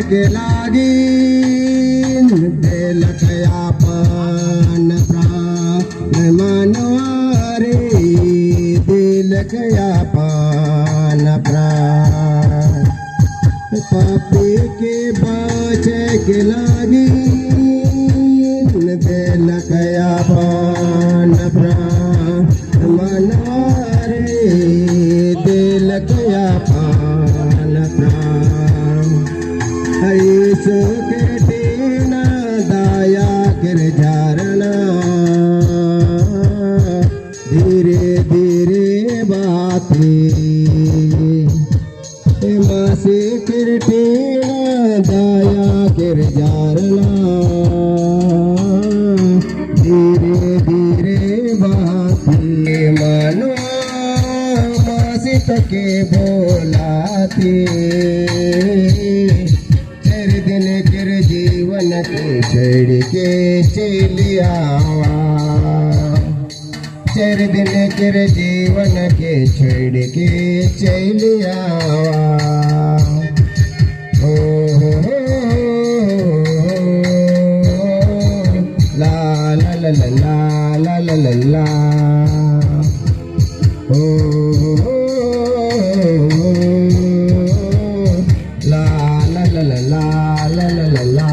के लागी लखया पान प्राण मनवारे दिल गया पान प्राण पापी के बचे के लागी दिल गया पान प्राण मनवारे दिल गया पान प्राण ऐसो के टीना दाया गिर झारना धीरे धीरे बातें मासी गिर टीना दाया गिर झारना धीरे धीरे बातें मनो मासी तके बोलाती जीवन के छेड़ के चलिया चार दिन के जीवन के छेड़ के चलिया हो ला ला ला ला ला ला ला ला हो ला ला ला ला ला la la la la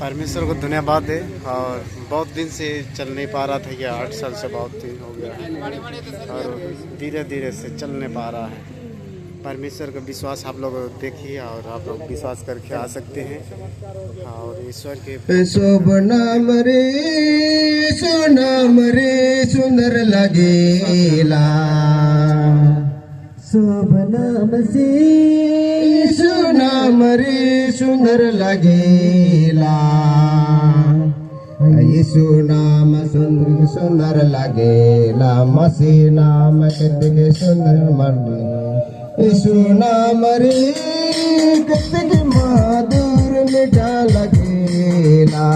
परमेश्वर को धन्यवाद है। और बहुत दिन से चल नहीं पा रहा था, ये 8 साल से बहुत दिन हो गया है और धीरे धीरे से चल नहीं पा रहा है। परमेश्वर का विश्वास आप लोग देखिए और आप लोग विश्वास करके आ सकते हैं। और ईश्वर के शुभ नाम रे सुंदर लगेला शुभ नाम से नाम रे सुंदर लगेला यीशु नाम सुंदर सुंदर लगेला मसीह नाम कितने सुंदर मंदिर यीशु नाम रे कितने मधुर मीठा लगेला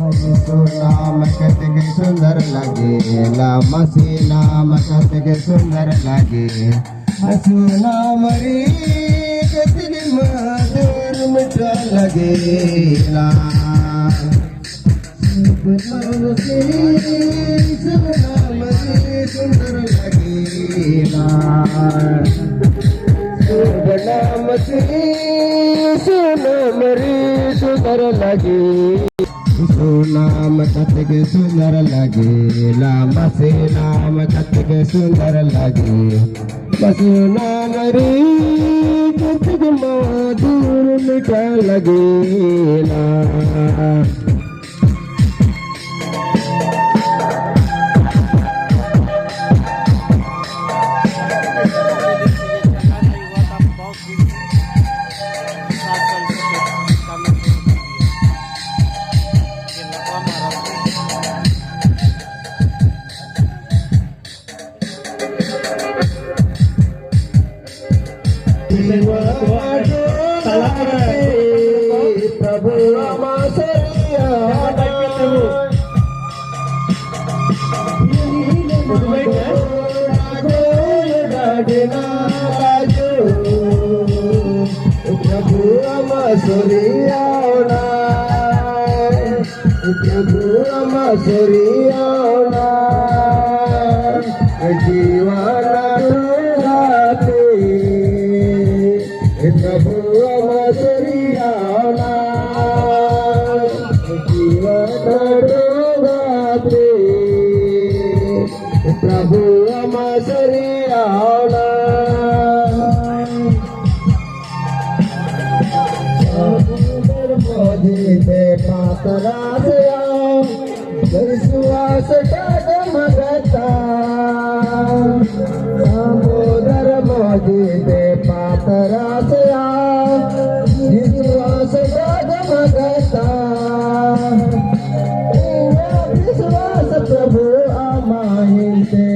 यीशु नाम कितने सुंदर लगेला मसीह नाम कितने सुंदर लगे यीशु नाम रे कितने मधुर मीठा लगेला सुंदर लगेला शुभ नाम से सुंदर लगे नाम कतके सुंदर लगेला मसे नाम कतके सुंदर लगे मसे नाम रे कतके मधुर मीठा लगेला प्रभु प्रभु विश्वास मगता दामोदर मोदी दे पातरा से विश्वास मगता विश्वास प्रभु अमाहिते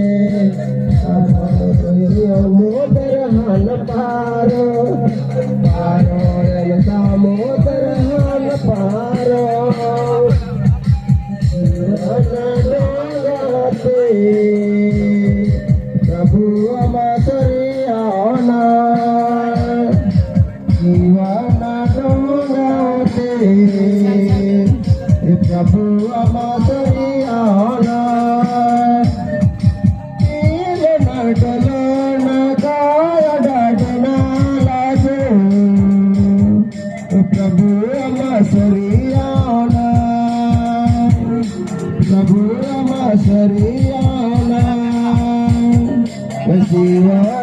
मोदर हान पारो पारो दामोदर हान पारो डोंगाते प्रभु अमातरी आना जीवाना डोंगाते प्रभु अमातरी आना प्रभु अमासरियाना प्रभु अमासरियाना शिवा